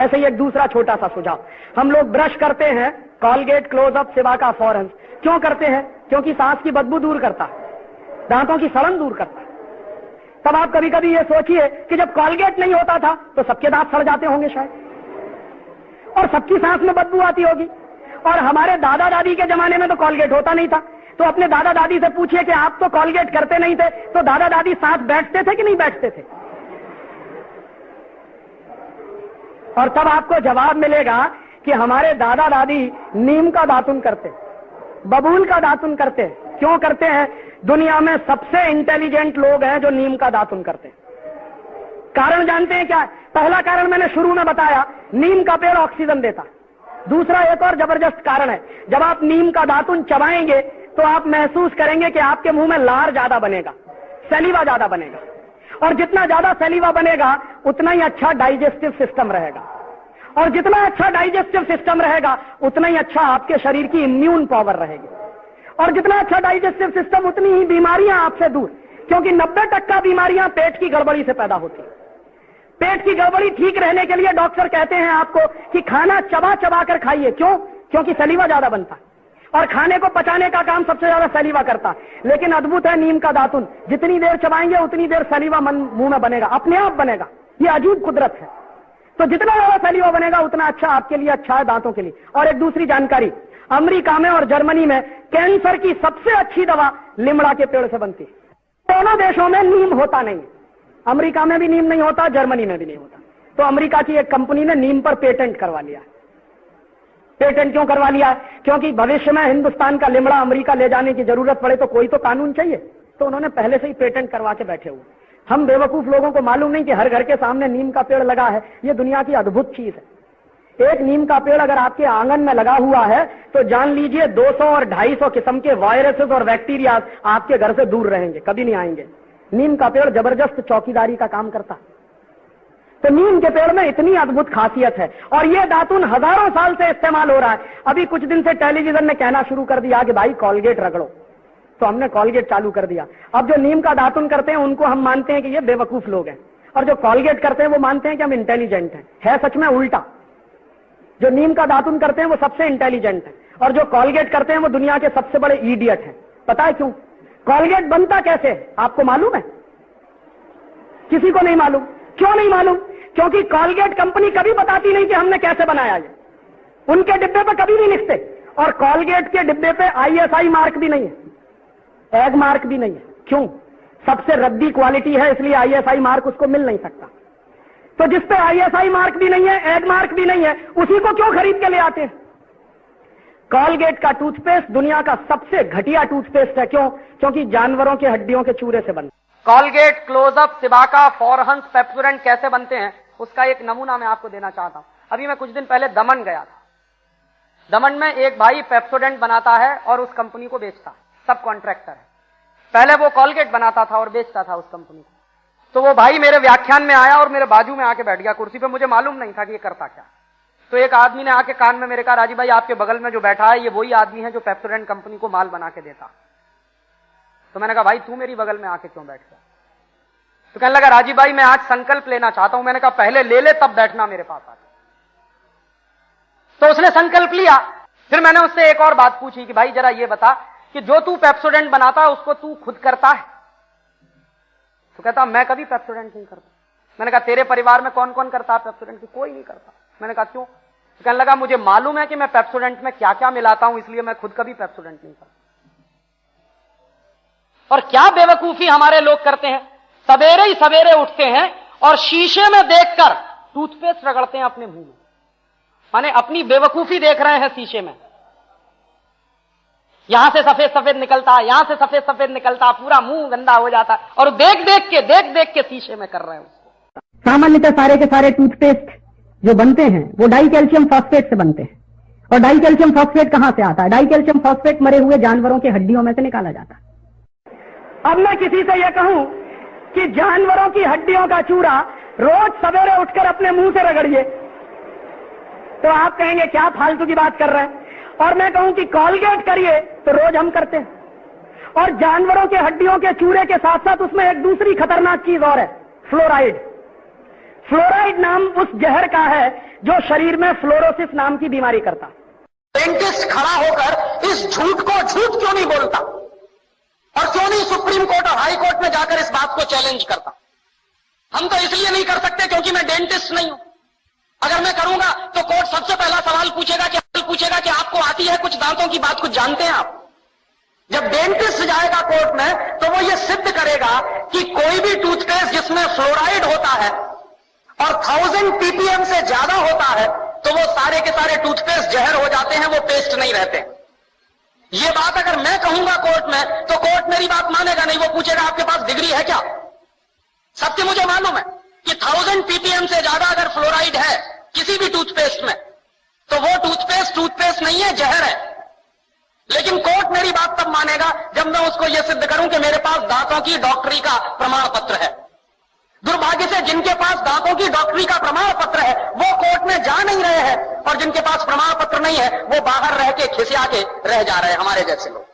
ऐसे ही एक दूसरा छोटा सा सुझाव, हम लोग ब्रश करते हैं कॉलगेट क्लोजअप सिबाका फॉरेंस, क्यों करते हैं? क्योंकि सांस की बदबू दूर करता है, दांतों की सड़न दूर करता है। तब आप कभी कभी ये सोचिए कि जब कॉलगेट नहीं होता था तो सबके दांत सड़ जाते होंगे शायद, और सबकी सांस में बदबू आती होगी। और हमारे दादा दादी के जमाने में तो कॉलगेट होता नहीं था, तो अपने दादा दादी से पूछिए कि आप तो कॉलगेट करते नहीं थे, तो दादा दादी साथ बैठते थे कि नहीं बैठते थे? और तब आपको जवाब मिलेगा कि हमारे दादा दादी नीम का दातुन करते, बबूल का दातुन करते। क्यों करते हैं? दुनिया में सबसे इंटेलिजेंट लोग हैं जो नीम का दातुन करते हैं। कारण जानते हैं क्या? पहला कारण मैंने शुरू में बताया, नीम का पेड़ ऑक्सीजन देता। दूसरा एक और जबरदस्त कारण है, जब आप नीम का दातुन चबाएंगे तो आप महसूस करेंगे कि आपके मुंह में लार ज्यादा बनेगा, सलीवा ज्यादा बनेगा, और जितना ज्यादा सलीवा बनेगा उतना ही अच्छा डाइजेस्टिव सिस्टम रहेगा, और जितना अच्छा डाइजेस्टिव सिस्टम रहेगा उतना ही अच्छा आपके शरीर की इम्यून पावर रहेगी, और जितना अच्छा डाइजेस्टिव सिस्टम उतनी ही बीमारियां आपसे दूर, क्योंकि 90% बीमारियां पेट की गड़बड़ी से पैदा होती है। पेट की गड़बड़ी ठीक रहने के लिए डॉक्टर कहते हैं आपको कि खाना चबा चबा कर खाइए। क्यों? क्योंकि सलीवा ज्यादा बनता है, और खाने को पचाने का काम सबसे ज्यादा सलीवा करता है। लेकिन अद्भुत है नीम का दातुन, जितनी देर चबाएंगे उतनी देर सलीवा मुंह में बनेगा, अपने आप बनेगा। ये अजीब कुदरत है। तो जितना ज्यादा सलीवा बनेगा उतना अच्छा आपके लिए, अच्छा है दांतों के लिए। और एक दूसरी जानकारी, अमेरिका में और जर्मनी में कैंसर की सबसे अच्छी दवा लिमड़ा के पेड़ से बनती है। दोनों देशों में नीम होता नहीं, अमेरिका में भी नीम नहीं होता, जर्मनी में भी नहीं होता। तो अमेरिका की एक कंपनी ने नीम पर पेटेंट करवा लिया। पेटेंट क्यों करवा लिया? क्योंकि भविष्य में हिंदुस्तान का लिमड़ा अमेरिका ले जाने की जरूरत पड़े तो कोई तो कानून चाहिए, तो उन्होंने पहले से ही पेटेंट करवा के बैठे हुए। हम बेवकूफ लोगों को मालूम नहीं कि हर घर के सामने नीम का पेड़ लगा है। ये दुनिया की अद्भुत चीज है। एक नीम का पेड़ अगर आपके आंगन में लगा हुआ है तो जान लीजिए 200 और 250 किस्म के वायरसेस और बैक्टीरिया आपके घर से दूर रहेंगे, कभी नहीं आएंगे। नीम का पेड़ जबरदस्त चौकीदारी का काम करता है। तो नीम के पेड़ में इतनी अद्भुत खासियत है, और ये दातुन हजारों साल से इस्तेमाल हो रहा है। अभी कुछ दिन से टेलीविजन ने कहना शुरू कर दिया कि भाई कॉलगेट रगड़ो, तो हमने कॉलगेट चालू कर दिया। अब जो नीम का दातुन करते हैं उनको हम मानते हैं कि ये बेवकूफ लोग हैं, और जो कॉलगेट करते हैं वो मानते हैं कि हम इंटेलिजेंट हैं। है सच में उल्टा। जो नीम का दातुन करते हैं वो सबसे इंटेलिजेंट है, और जो कॉलगेट करते हैं वो दुनिया के सबसे बड़े इडियट हैं। पता है क्यों? कॉलगेट बनता कैसे है आपको मालूम है? किसी को नहीं मालूम। क्यों नहीं मालूम? क्योंकि कॉलगेट कंपनी कभी बताती नहीं कि हमने कैसे बनाया ये। उनके डिब्बे पे कभी नहीं लिखते, और कॉलगेट के डिब्बे पे ISI मार्क भी नहीं है, एग मार्क भी नहीं है। क्यों? सबसे रद्दी क्वालिटी है, इसलिए ISI मार्क उसको मिल नहीं सकता। तो जिस पे ISI मार्क भी नहीं है, एग मार्क भी नहीं है, उसी को क्यों खरीद के ले आते हैं? कॉलगेट का टूथपेस्ट दुनिया का सबसे घटिया टूथपेस्ट है। क्यों? क्योंकि जानवरों के हड्डियों के चूरे से बनता। Colgate, Closeup, Cibaca, Forhans, Pepsodent कैसे बनते हैं उसका एक नमूना मैं आपको देना चाहता हूं। अभी मैं कुछ दिन पहले दमन गया था। दमन में एक भाई पेप्सोडेंट बनाता है और उस कंपनी को बेचता है, सब कॉन्ट्रैक्टर है। पहले वो कॉलगेट बनाता था और बेचता था उस कंपनी को। तो वो भाई मेरे व्याख्यान में आया और मेरे बाजू में आके बैठ गया कुर्सी पे। मुझे मालूम नहीं था कि ये करता क्या। तो एक आदमी ने आके कान में मेरे कहा, राजीव भाई आपके बगल में जो बैठा है ये वही आदमी है जो पेप्सोडेंट कंपनी को माल बना के देता। तो मैंने कहा भाई तू मेरी बगल में आके क्यों बैठ गया? तो कहने लगा, राजीव भाई मैं आज संकल्प लेना चाहता हूं। मैंने कहा पहले ले ले तब बैठना मेरे पास आके। तो उसने संकल्प लिया। फिर मैंने उससे एक और बात पूछी कि भाई जरा ये बता कि जो तू पेप्सोडेंट बनाता है उसको तू खुद करता है? तो कहता मैं कभी पेप्सोडेंट नहीं करता। मैंने कहा तेरे परिवार में कौन कौन करता है पेप्सोडेंट? कोई नहीं करता। मैंने कहा क्यों? तो कहने लगा मुझे मालूम है कि मैं पेप्सोडेंट में क्या क्या मिलाता हूं, इसलिए मैं खुद कभी पेप्सोडेंट नहीं करता। और क्या बेवकूफी हमारे लोग करते हैं, सवेरे ही सवेरे उठते हैं और शीशे में देखकर टूथपेस्ट रगड़ते हैं अपने मुंह में। माने अपनी बेवकूफी देख रहे हैं शीशे में। यहां से सफेद सफेद निकलता है, यहां से सफेद सफेद निकलता है, पूरा मुंह गंदा हो जाता है, और देख देख के शीशे में कर रहे हैं उसको। सामान्यतः सारे के सारे टूथपेस्ट जो बनते हैं वो डाई कैल्शियम फॉस्फेट से बनते हैं। और डाई कैल्शियम फॉस्फेट कहां से आता है? डाई कैल्शियम फॉस्फेट मरे हुए जानवरों की हड्डियों में से निकाला जाता है। अब मैं किसी से यह कहूं कि जानवरों की हड्डियों का चूरा रोज सवेरे उठकर अपने मुंह से रगड़िए, तो आप कहेंगे क्या फालतू की बात कर रहे हैं। और मैं कहूं कि कॉलगेट करिए, तो रोज हम करते हैं। और जानवरों के हड्डियों के चूरे के साथ साथ उसमें एक दूसरी खतरनाक चीज और है, फ्लोराइड। फ्लोराइड नाम उस जहर का है जो शरीर में फ्लोरोसिस नाम की बीमारी करता। साइंटिस्ट खड़ा होकर इस झूठ को झूठ क्यों नहीं बोलता और क्यों नहीं सुप्रीम कोर्ट और हाई कोर्ट में जाकर इस बात को चैलेंज करता? हम तो इसलिए नहीं कर सकते क्योंकि मैं डेंटिस्ट नहीं हूं। अगर मैं करूंगा तो कोर्ट सबसे पहला सवाल पूछेगा कि आपको आती है कुछ दांतों की बात, कुछ जानते हैं आप? जब डेंटिस्ट जाएगा कोर्ट में तो वो ये सिद्ध करेगा कि कोई भी टूथपेस्ट जिसमें फ्लोराइड होता है और 1000 ppm से ज्यादा होता है तो वो सारे के सारे टूथपेस्ट जहर हो जाते हैं, वो पेस्ट नहीं रहते। ये बात अगर मैं कहूंगा कोर्ट में तो कोर्ट मेरी बात मानेगा नहीं, वो पूछेगा आपके पास डिग्री है क्या? सत्य मुझे मालूम है कि 1000 ppm से ज्यादा अगर फ्लोराइड है किसी भी टूथपेस्ट में तो वो टूथपेस्ट नहीं है, जहर है। लेकिन कोर्ट मेरी बात तब मानेगा जब मैं उसको यह सिद्ध करूं कि मेरे पास दांतों की डॉक्टरी का प्रमाण पत्र है। दुर्भाग्य से जिनके पास दांतों की डॉक्टरी का प्रमाण पत्र है वो कोर्ट में जा नहीं रहे हैं, और जिनके पास प्रमाण पत्र नहीं है वो बाहर रह के खिसिया के रह जा रहे हैं, हमारे जैसे लोग।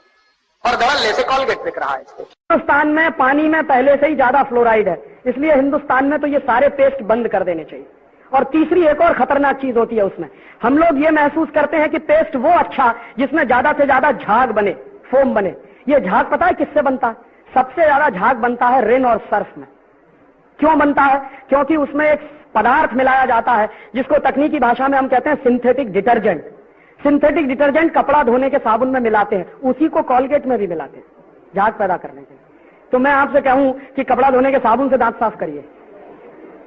और धड़ल्ले से कॉलगेट बिक रहा है इसको। हिंदुस्तान में पानी में पहले से ही ज्यादा फ्लोराइड है, इसलिए हिंदुस्तान में तो ये सारे पेस्ट बंद कर देने चाहिए। और तीसरी एक और खतरनाक चीज होती है उसमें, हम लोग ये महसूस करते हैं कि पेस्ट वो अच्छा जिसमें ज्यादा से ज्यादा झाग बने, फोम बने। ये झाग पता है किससे बनता है? सबसे ज्यादा झाग बनता है रिन और सर्फ में। क्यों बनता है? क्योंकि उसमें एक पदार्थ मिलाया जाता है जिसको तकनीकी भाषा में हम कहते हैं सिंथेटिक डिटर्जेंट। सिंथेटिक डिटर्जेंट कपड़ा धोने के साबुन में मिलाते हैं, उसी को कॉलगेट में भी मिलाते हैं झाग पैदा करने के लिए। तो मैं आपसे कहूं कि कपड़ा धोने के साबुन से दांत साफ करिए,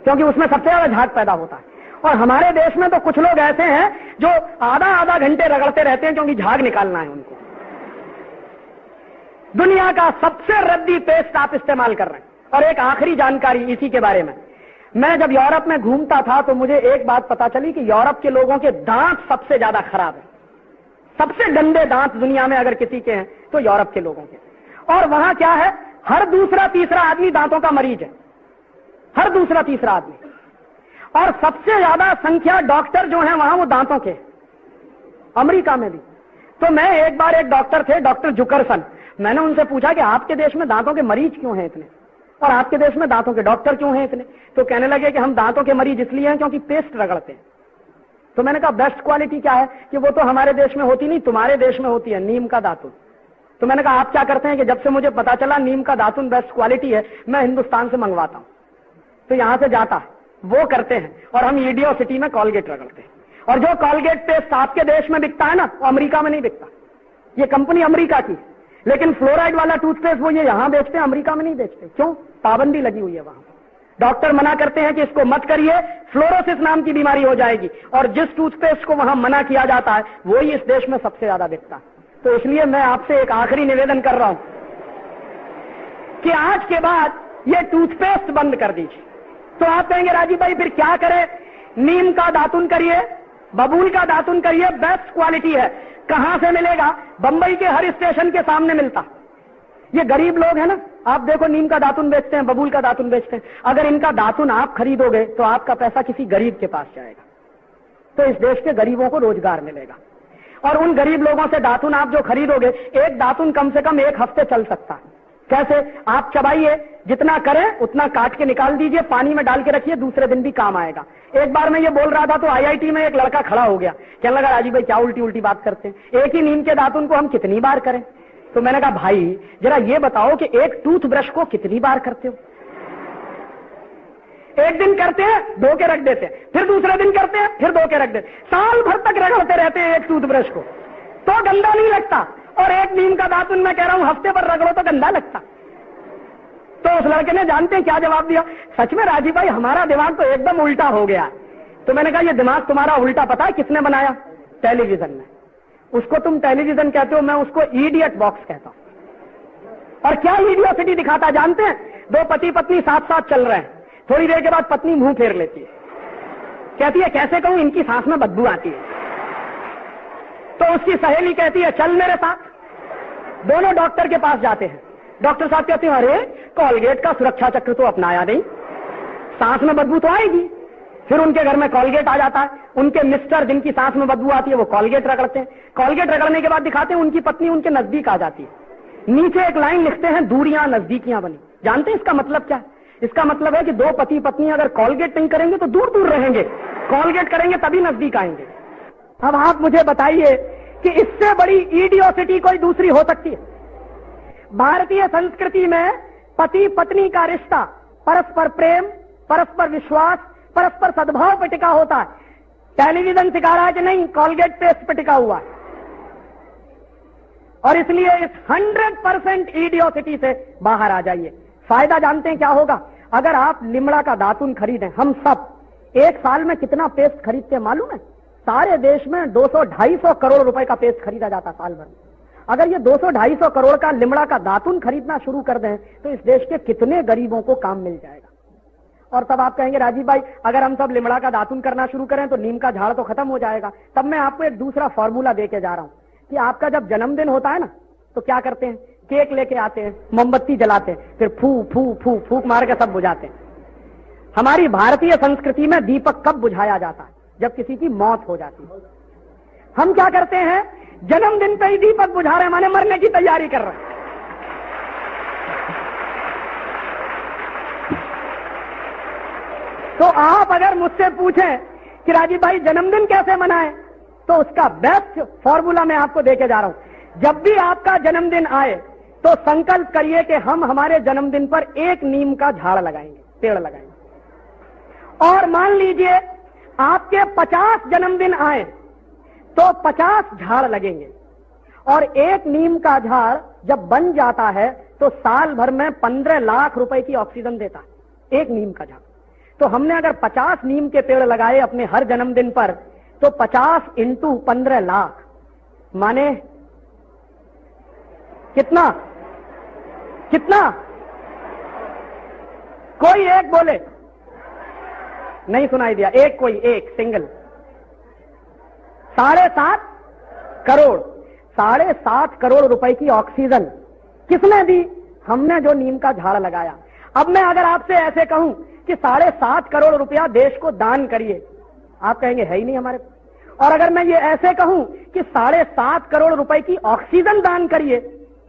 क्योंकि उसमें सबसे ज्यादा झाग पैदा होता है। और हमारे देश में तो कुछ लोग ऐसे हैं जो आधा घंटे रगड़ते रहते हैं क्योंकि झाग निकालना है उनको। दुनिया का सबसे रद्दी पेस्ट आप इस्तेमाल कर रहे हैं। और एक आखिरी जानकारी इसी के बारे में, मैं जब यूरोप में घूमता था तो मुझे एक बात पता चली कि यूरोप के लोगों के दांत सबसे ज्यादा खराब है। सबसे गंदे दांत दुनिया में अगर किसी के हैं तो यूरोप के लोगों के। और वहां क्या है, हर दूसरा तीसरा आदमी दांतों का मरीज है, हर दूसरा तीसरा आदमी। और सबसे ज्यादा संख्या डॉक्टर जो हैं वहां वो दांतों के, अमेरिका में भी। तो मैं एक बार, एक डॉक्टर थे, डॉक्टर जुकरसन, मैंने उनसे पूछा कि आपके देश में दांतों के मरीज क्यों हैं इतने, और आपके देश में दांतों के डॉक्टर क्यों हैं इतने? तो कहने लगे कि हम दांतों के मरीज इसलिए हैं क्योंकि पेस्ट रगड़ते हैं। तो मैंने कहा बेस्ट क्वालिटी क्या है? कि वो तो हमारे देश में होती नहीं, तुम्हारे देश में होती है, नीम का दातुन। तो मैंने कहा आप क्या करते हैं? कि जब से मुझे पता चला नीम का दातुन बेस्ट क्वालिटी है, मैं हिंदुस्तान से मंगवाता हूं। तो यहां से जाता है, वो करते हैं, और हम ईडियो सिटी में कॉलगेट रगड़ते हैं। और जो कॉलगेट पेस्ट आपके देश में बिकता है ना, वो अमेरिका में नहीं बिकता। ये कंपनी अमेरिका की, लेकिन फ्लोराइड वाला टूथपेस्ट वो ये यहां बेचते हैं, अमेरिका में नहीं बेचते। क्यों? पाबंदी लगी हुई है वहां। डॉक्टर मना करते हैं कि इसको मत करिए, फ्लोरोसिस नाम की बीमारी हो जाएगी। और जिस टूथपेस्ट को वहां मना किया जाता है वो ही इस देश में सबसे ज्यादा बिकता है। तो इसलिए मैं आपसे एक आखिरी निवेदन कर रहा हूं कि आज के बाद ये टूथपेस्ट बंद कर दीजिए। तो आप कहेंगे राजीव भाई फिर क्या करें? नीम का दातुन करिए, बबूल का दातुन करिए, बेस्ट क्वालिटी है। कहां से मिलेगा? बंबई के हर स्टेशन के सामने मिलता। ये गरीब लोग हैं ना, आप देखो नीम का दातुन बेचते हैं, बबूल का दातुन बेचते हैं। अगर इनका दातुन आप खरीदोगे तो आपका पैसा किसी गरीब के पास जाएगा, तो इस देश के गरीबों को रोजगार मिलेगा। और उन गरीब लोगों से दातुन आप जो खरीदोगे, एक दातुन कम से कम 1 हफ्ते चल सकता है। कैसे? आप चबाइए, जितना करें उतना काट के निकाल दीजिए, पानी में डाल के रखिए, दूसरे दिन भी काम आएगा। एक बार मैं ये बोल रहा था तो आईआईटी में एक लड़का खड़ा हो गया, कहने लगा राजीव भाई क्या उल्टी उल्टी बात करते हैं, एक ही नीम के दातुन को हम कितनी बार करें? तो मैंने कहा भाई जरा ये बताओ कि एक टूथब्रश को कितनी बार करते हो? एक दिन करते हैं, धो के रख देते हैं, फिर दूसरे दिन करते हैं, फिर धो के रख देते हैं, साल भर तक रगड़ते रहते हैं एक टूथब्रश को, तो गंदा नहीं लगता। और एक नीम का दातुन मैं कह रहा हूं हफ्ते पर रगड़ो तो गंदा लगता। तो उस लड़के ने जानते हैं क्या जवाब दिया? सच में राजीव भाई हमारा दिमाग तो एकदम उल्टा हो गया। तो मैंने कहा ये दिमाग तुम्हारा उल्टा पता है किसने बनाया? टेलीविजन ने। उसको तुम टेलीविजन कहते हो, मैं उसको इडियट बॉक्स कहता हूं। और क्या इडियोसिटी दिखाता जानते हैं? 2 पति पत्नी साथ साथ चल रहे हैं, थोड़ी देर के बाद पत्नी मुंह फेर लेती है, कहती है कैसे कहूं इनकी सांस में बदबू आती है। तो उसकी सहेली कहती है चल मेरे साथ। दोनों डॉक्टर के पास जाते हैं, डॉक्टर साहब कहते हैं अरे कॉलगेट का सुरक्षा चक्र तो अपनाया नहीं, सांस में बदबू तो आएगी। फिर उनके घर में कॉलगेट आ जाता है, उनके मिस्टर जिनकी सांस में बदबू आती है वो कॉलगेट रगड़ते हैं, कॉलगेट रगड़ने के बाद दिखाते हैं उनकी पत्नी उनके नजदीक आ जाती है, नीचे एक लाइन लिखते हैं दूरियां नजदीकियां बनी। जानते हैं इसका मतलब क्या है? इसका मतलब है कि दो पति पत्नी अगर कॉलगेट नहीं करेंगे तो दूर दूर रहेंगे, कॉलगेट करेंगे तभी नजदीक आएंगे। अब आप मुझे बताइए कि इससे बड़ी इडियोसिटी कोई दूसरी हो सकती है? भारतीय संस्कृति में पति पत्नी का रिश्ता परस्पर प्रेम, परस्पर विश्वास, परस्पर सद्भाव पर टिका होता है। टेलीविजन सिखा रहा है कि नहीं, कॉलगेट पेस्ट पर टिका हुआ है। और इसलिए इस 100% इडियोसिटी से बाहर आ जाइए। फायदा जानते हैं क्या होगा? अगर आप लिमड़ा का दातुन खरीदें, हम सब एक साल में कितना पेस्ट खरीदते हैं मालूम है? सारे देश में 200-250 करोड़ रुपए का पेस्ट खरीदा जाता साल भर में। अगर ये 200-250 करोड़ का लिमड़ा का दातुन खरीदना शुरू कर दें तो इस देश के कितने गरीबों को काम मिल जाएगा। और तब आप कहेंगे राजीव भाई अगर हम सब लिमड़ा का दातुन करना शुरू करें तो नीम का झाड़ तो खत्म हो जाएगा। तब मैं आपको एक दूसरा फॉर्मूला देके जा रहा हूं कि आपका जब जन्मदिन होता है ना तो क्या करते हैं? केक लेके आते हैं, मोमबत्ती जलाते हैं, फिर फू फू फू फूक मार के सब बुझाते हैं। हमारी भारतीय संस्कृति में दीपक कब बुझाया जाता है? जब किसी की मौत हो जाती है। हम क्या करते हैं? जन्मदिन पे ही दीपक बुझा रहे हैं, माने मरने की तैयारी कर रहे हैं। तो आप अगर मुझसे पूछें कि राजीव भाई जन्मदिन कैसे मनाएं, तो उसका बेस्ट फॉर्मूला मैं आपको देके जा रहा हूं। जब भी आपका जन्मदिन आए तो संकल्प करिए कि हम हमारे जन्मदिन पर एक नीम का झाड़ लगाएंगे, पेड़ लगाएंगे। और मान लीजिए आपके 50 जन्मदिन आए तो 50 झाड़ लगेंगे। और एक नीम का झाड़ जब बन जाता है तो साल भर में 15 लाख रुपए की ऑक्सीजन देता है एक नीम का झाड़। तो हमने अगर 50 नीम के पेड़ लगाए अपने हर जन्मदिन पर तो 50 इंटू 15 लाख माने कितना? कितना? कोई एक बोले, नहीं सुनाई दिया। एक, कोई एक सिंगल। 7.5 करोड़। 7.5 करोड़ रुपए की ऑक्सीजन किसने दी? हमने जो नीम का झाड़ लगाया। अब मैं अगर आपसे ऐसे कहूं कि 7.5 करोड़ रुपया देश को दान करिए, आप कहेंगे है ही नहीं हमारे पास। और अगर मैं ये ऐसे कहूं कि 7.5 करोड़ रुपए की ऑक्सीजन दान करिए,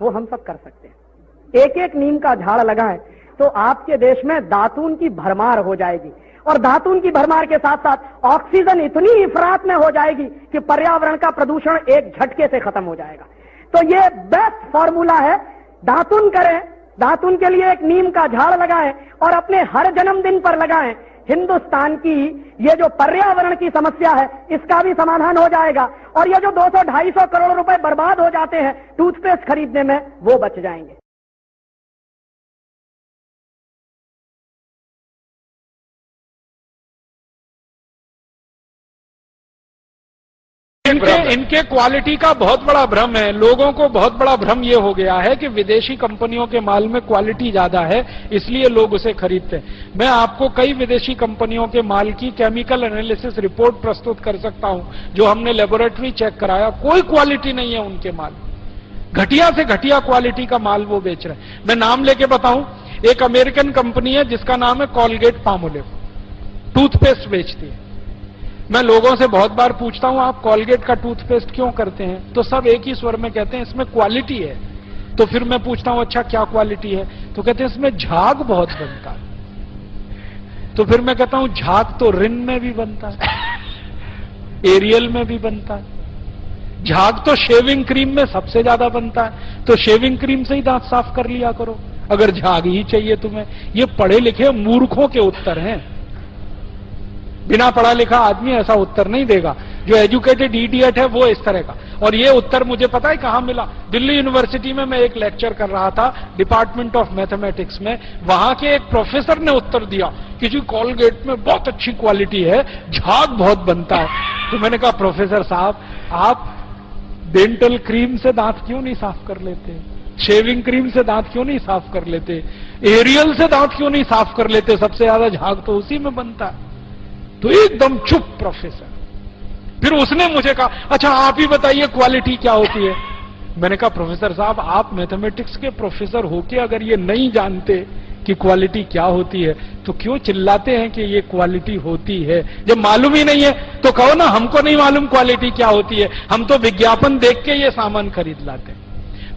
वो हम सब कर सकते हैं। एक एक नीम का झाड़ लगाएं तो आपके देश में दातून की भरमार हो जाएगी। और दातून की भरमार के साथ साथ ऑक्सीजन इतनी इफरात में हो जाएगी कि पर्यावरण का प्रदूषण एक झटके से खत्म हो जाएगा। तो ये बेस्ट फॉर्मूला है। दातून करें, दातून के लिए एक नीम का झाड़ लगाएं और अपने हर जन्मदिन पर लगाएं। हिंदुस्तान की ये जो पर्यावरण की समस्या है इसका भी समाधान हो जाएगा। और ये जो 200-250 करोड़ रुपए बर्बाद हो जाते हैं टूथपेस्ट खरीदने में, वो बच जाएंगे। इनके क्वालिटी का बहुत बड़ा भ्रम है। लोगों को बहुत बड़ा भ्रम यह हो गया है कि विदेशी कंपनियों के माल में क्वालिटी ज्यादा है इसलिए लोग उसे खरीदते हैं। मैं आपको कई विदेशी कंपनियों के माल की केमिकल एनालिसिस रिपोर्ट प्रस्तुत कर सकता हूं जो हमने लेबोरेटरी चेक कराया, कोई क्वालिटी नहीं है उनके माल। घटिया से घटिया क्वालिटी का माल वो बेच रहे हैं। मैं नाम लेके बताऊं, एक अमेरिकन कंपनी है जिसका नाम है कॉलगेट पामोलिव, टूथपेस्ट बेचती है। मैं लोगों से बहुत बार पूछता हूं आप कॉलगेट का टूथपेस्ट क्यों करते हैं, तो सब एक ही स्वर में कहते हैं इसमें क्वालिटी है। तो फिर मैं पूछता हूं अच्छा क्या क्वालिटी है, तो कहते हैं इसमें झाग बहुत बनता है। तो फिर मैं कहता हूं झाग तो रिन में भी बनता है, एरियल में भी बनता है। झाग तो शेविंग क्रीम में सबसे ज्यादा बनता है, तो शेविंग क्रीम से ही दांत साफ कर लिया करो अगर झाग ही चाहिए तुम्हें। ये पढ़े लिखे मूर्खों के उत्तर हैं। बिना पढ़ा लिखा आदमी ऐसा उत्तर नहीं देगा। जो एजुकेटेड इडियट है वो इस तरह का। और ये उत्तर मुझे पता है कहां मिला? दिल्ली यूनिवर्सिटी में मैं एक लेक्चर कर रहा था डिपार्टमेंट ऑफ मैथमेटिक्स में। वहां के एक प्रोफेसर ने उत्तर दिया कि जी कॉलगेट में बहुत अच्छी क्वालिटी है, झाग बहुत बनता है। तो मैंने कहा प्रोफेसर साहब आप डेंटल क्रीम से दांत क्यों नहीं साफ कर लेते, शेविंग क्रीम से दांत क्यों नहीं साफ कर लेते, एरियल से दांत क्यों नहीं साफ कर लेते? सबसे ज्यादा झाग तो उसी में बनता है। तो एकदम चुप प्रोफेसर। फिर उसने मुझे कहा अच्छा आप ही बताइए क्वालिटी क्या होती है। मैंने कहा प्रोफेसर साहब आप मैथमेटिक्स के प्रोफेसर होके अगर ये नहीं जानते कि क्वालिटी क्या होती है तो क्यों चिल्लाते हैं कि ये क्वालिटी होती है? जब मालूम ही नहीं है तो कहो ना हमको नहीं मालूम क्वालिटी क्या होती है, हम तो विज्ञापन देख के ये सामान खरीद लाते हैं।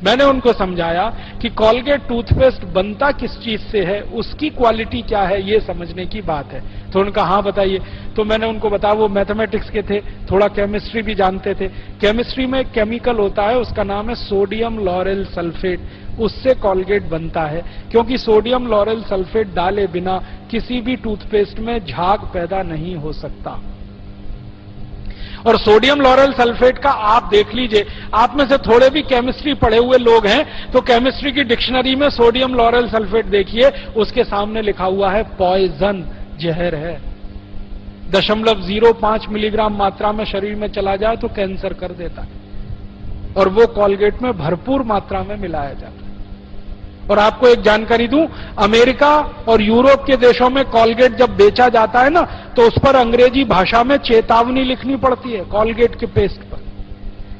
मैंने उनको समझाया कि कॉलगेट टूथपेस्ट बनता किस चीज से है, उसकी क्वालिटी क्या है, ये समझने की बात है। तो उनका हाँ बताइए। तो मैंने उनको बताया, वो मैथमेटिक्स के थे, थोड़ा केमिस्ट्री भी जानते थे। केमिस्ट्री में एक केमिकल होता है, उसका नाम है सोडियम लॉरेल सल्फेट, उससे कॉलगेट बनता है, क्योंकि सोडियम लॉरेल सल्फेट डाले बिना किसी भी टूथपेस्ट में झाग पैदा नहीं हो सकता। और सोडियम लॉरेल सल्फेट का आप देख लीजिए, आप में से थोड़े भी केमिस्ट्री पढ़े हुए लोग हैं तो केमिस्ट्री की डिक्शनरी में सोडियम लॉरेल सल्फेट देखिए, उसके सामने लिखा हुआ है पॉइजन, जहर है। 0.05 मिलीग्राम मात्रा में शरीर में चला जाए तो कैंसर कर देता है, और वो कॉलगेट में भरपूर मात्रा में मिलाया जाता है। और आपको एक जानकारी दूं, अमेरिका और यूरोप के देशों में कॉलगेट जब बेचा जाता है ना, तो उस पर अंग्रेजी भाषा में चेतावनी लिखनी पड़ती है कॉलगेट के पेस्ट पर।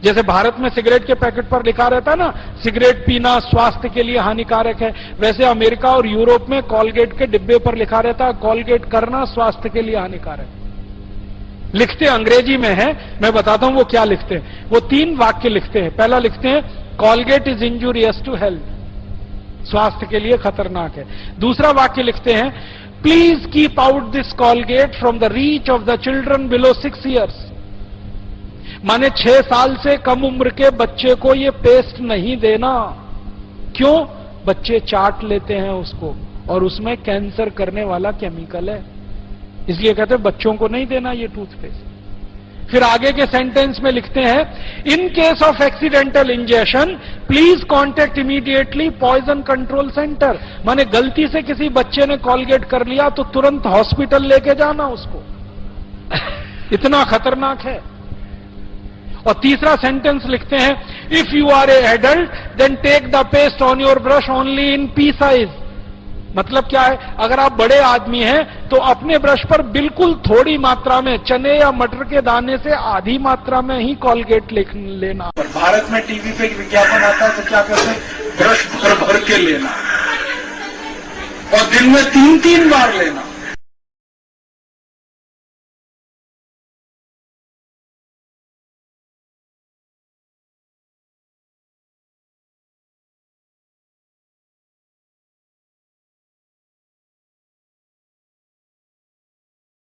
जैसे भारत में सिगरेट के पैकेट पर लिखा रहता है ना, सिगरेट पीना स्वास्थ्य के लिए हानिकारक है, वैसे अमेरिका और यूरोप में कॉलगेट के डिब्बे पर लिखा रहता है कॉलगेट करना स्वास्थ्य के लिए हानिकारक है। लिखते अंग्रेजी में है, मैं बताता हूं वो क्या लिखते हैं। वो 3 वाक्य लिखते हैं। पहला लिखते हैं Colgate is injurious to health, स्वास्थ्य के लिए खतरनाक है। दूसरा वाक्य लिखते हैं please keep out this Colgate from the reach of the children below 6 years, माने 6 साल से कम उम्र के बच्चे को ये पेस्ट नहीं देना। क्यों? बच्चे चाट लेते हैं उसको, और उसमें कैंसर करने वाला केमिकल है, इसलिए कहते हैं बच्चों को नहीं देना ये टूथपेस्ट। फिर आगे के सेंटेंस में लिखते हैं in case of accidental injection please contact immediately poison control centre, माने गलती से किसी बच्चे ने कॉलगेट कर लिया तो तुरंत हॉस्पिटल लेके जाना उसको, इतना खतरनाक है। और तीसरा सेंटेंस लिखते हैं if you are a adult then take the paste on your brush only in pea size. मतलब क्या है, अगर आप बड़े आदमी हैं तो अपने ब्रश पर बिल्कुल थोड़ी मात्रा में, चने या मटर के दाने से आधी मात्रा में ही कॉलगेट लेना। भारत में टीवी पे विज्ञापन आता है तो क्या कहते हैं, ब्रश भर भर के लेना और दिन में 3-3 बार लेना।